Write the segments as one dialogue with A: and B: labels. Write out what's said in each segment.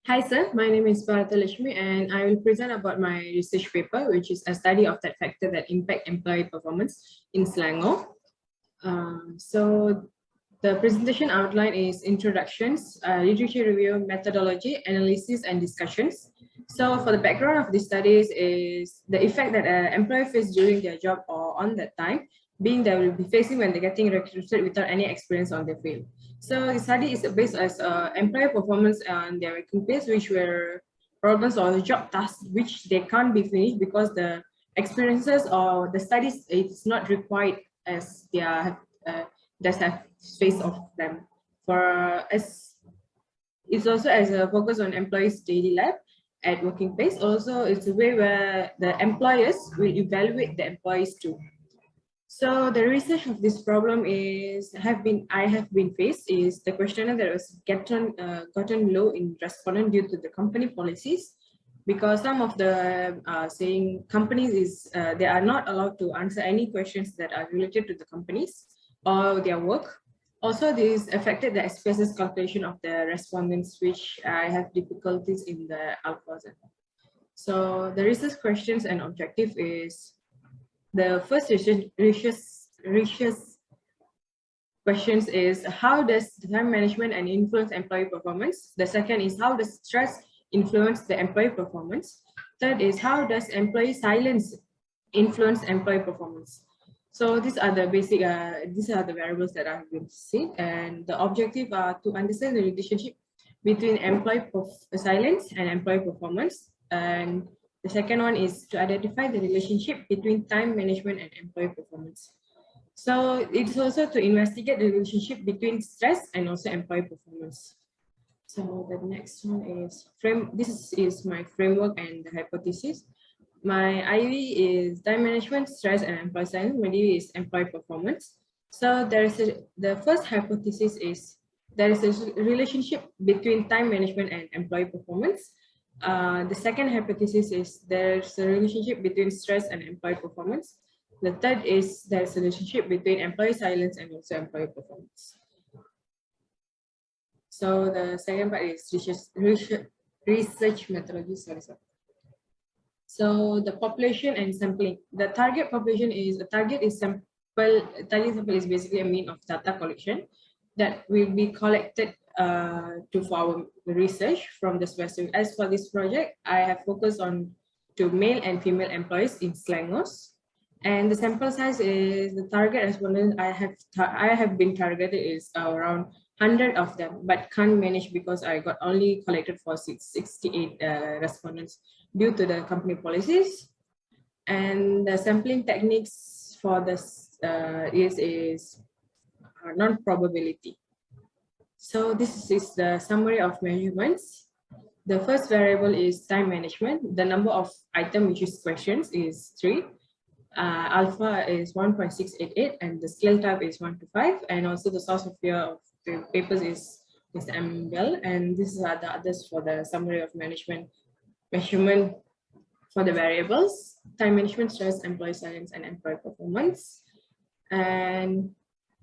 A: Hi sir, my name is Bharatalakshmi and I will present about my research paper, which is a study of that factor that impact employee performance in Selangor. So the presentation outline is introductions, literature review, methodology, analysis, and discussions. So for the background of the studies is the effect that an employee face during their job or on that time, being they will be facing when they're getting recruited without any experience on their field. So the study is based as employee performance and their recompense, which were problems or job tasks which they can't be finished because the experiences or the studies it's not required as they are does have space of them. For as it's also as a focus on employees' daily life at working place. Also, it's a way where the employers will evaluate the employees too. So the research of this problem is I have been faced is the questionnaire that was gotten low in respondent due to the company policies, because some of the saying companies is they are not allowed to answer any questions that are related to the companies or their work. Also, this affected the SPSS calculation of the respondents, which I have difficulties in the alpha. So the research questions and objective is the first research questions is how does time management and influence employee performance? The second is how does stress influence the employee performance? Third is how does employee silence influence employee performance? So these are the basic, these are the variables that I've been seen, and the objective are to understand the relationship between employee silence and employee performance. And the second one is to identify the relationship between time management and employee performance. So it's also to investigate the relationship between stress and also employee performance. So the next one is this is my framework and the hypothesis. My IV is time management, stress, and employee science. My DV is employee performance. So the first hypothesis is there is a relationship between time management and employee performance. The second hypothesis is there's a relationship between stress and employee performance. The third is there's a relationship between employee silence and also employee performance. So the second part is research methodology. Sorry. So the population and sampling. The target population is target sample is basically a mean of data collection that will be collected for our research from the specific. As for this project, I have focused on to male and female employees in Selangor, and the sample size is the target respondent I have been targeted is around 100 of them, but can't manage because I got only collected for 68 respondents due to the company policies. And the sampling techniques for this is non-probability. So this is the summary of measurements. The first variable is time management. The number of items which is questions is 3. Alpha is 1.688 and the scale type is 1 to 5, and also the source of year of the papers is MBL, and these are the others for the summary of measurement for the variables: time management, stress, employee silence, and employee performance. And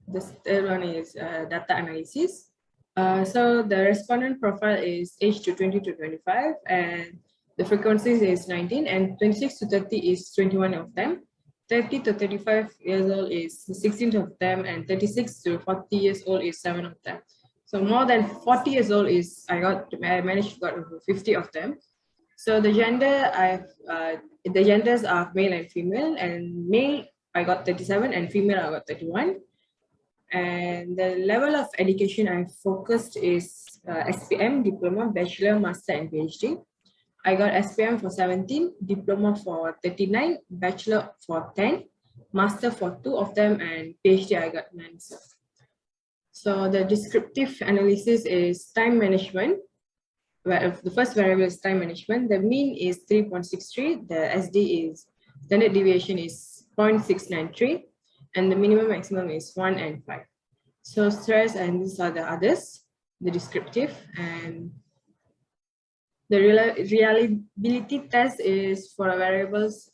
A: the third one is data analysis. So the respondent profile is age to 20 to 25, and the frequencies is 19, and 26 to 30 is 21 of them. 30 to 35 years old is 16 of them, and 36 to 40 years old is 7 of them. So more than 40 years old is I managed to got over 50 of them. So the the genders are male and female, and male I got 37 and female I got 31. And the level of education I focused is SPM, diploma, bachelor, master, and PhD. I got SPM for 17, diploma for 39, bachelor for 10, master for 2 of them, and PhD I got 9. So the descriptive analysis is time management, where the first variable is time management. The mean is 3.63, the SD is standard deviation is 0.693, and the minimum maximum is 1 and 5. So stress, and these are the others, the descriptive. And the reliability test is for variables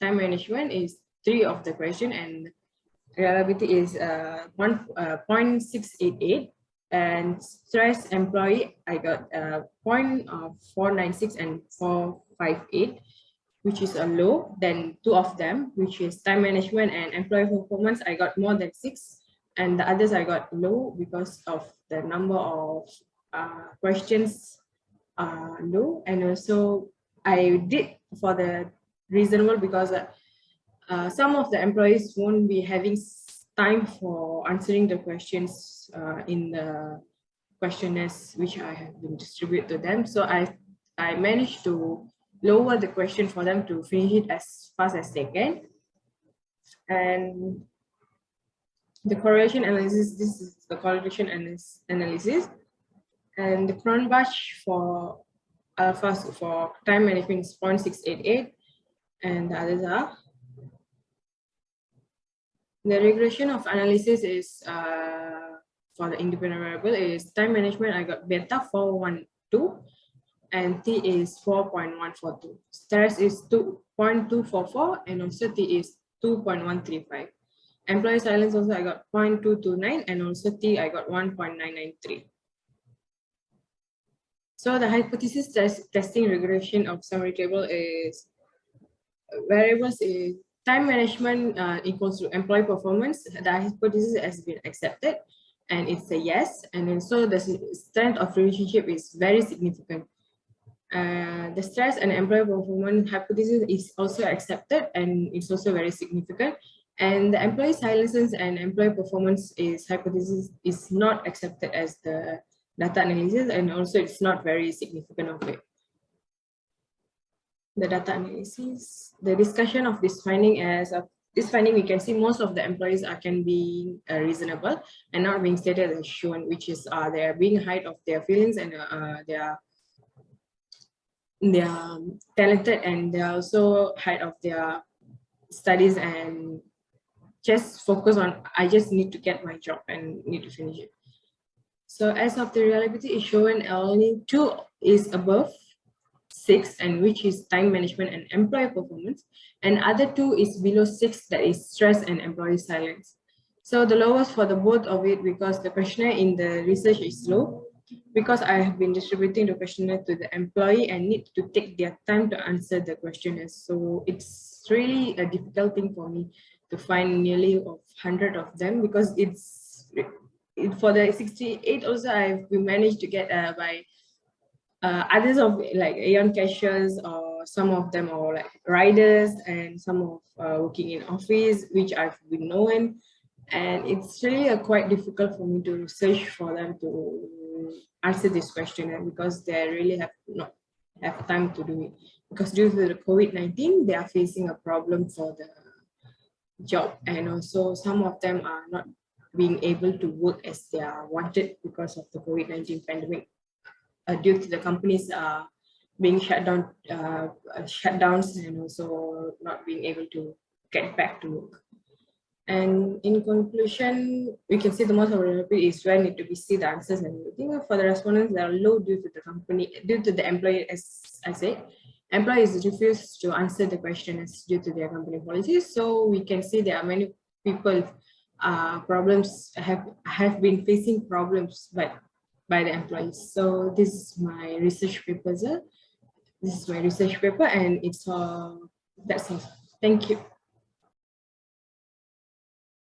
A: time management is 3 of the question, and reliability is 0.688. And stress employee, I got a point of 496 and 458, which is a low. Then two of them, which is time management and employee performance, I got more than 6. And the others I got low because of the number of questions low. And also I did for the reasonable because some of the employees won't be having time for answering the questions in the questionnaires which I have been distributed to them. So I managed to lower the question for them to finish it as fast as they can. And the correlation analysis, this is the correlation analysis. And the cron batch for first for time management is 0.688, and the others are. The regression of analysis is for the independent variable is time management. I got beta 412 and T is 4.142. Stress is 2.244 and also T is 2.135. Employee silence also I got 0.229 and also T I got 1.993. So the hypothesis testing regression of summary table is variables is time management equals to employee performance. The hypothesis has been accepted and it's a yes. And then so the strength of relationship is very significant. The stress and employee performance hypothesis is also accepted and it's also very significant. And the employee silences and employee performance is hypothesis is not accepted as the data analysis, and also it's not very significant of it. The data analysis, the discussion of this finding as of this finding, we can see most of the employees can be reasonable and not being stated as shown, which is they are being hide of their feelings and they are talented and they are also hide of their studies and just focus on I just need to get my job and need to finish it. So as of the reliability is shown only 2 is above 6, and which is time management and employee performance, and other 2 is below 6, that is stress and employee silence. So the lowest for the both of it, because the questionnaire in the research is low, because I have been distributing the questionnaire to the employee and need to take their time to answer the questionnaire. So it's really a difficult thing for me to find nearly 100 of them, because it's for the 68 also I've been managed to get by others of like Aeon cashiers, or some of them are like riders, and some of working in office, which I've been knowing. And it's really quite difficult for me to search for them to answer this question, because they really have not have time to do it. Because due to the COVID-19, they are facing a problem for the job, and also some of them are not being able to work as they are wanted because of the COVID-19 pandemic, due to the companies being shutdowns, and also not being able to get back to work. And in conclusion, we can see the most of the reliability is where need to be see the answers and everything. For the respondents, they are low due to the company, due to the employee, as I said. Employees refuse to answer the questions due to their company policies. So we can see there are many people problems have been facing problems by the employees. So this is my research paper, sir. This is my research paper, and it's that's all. Thank you.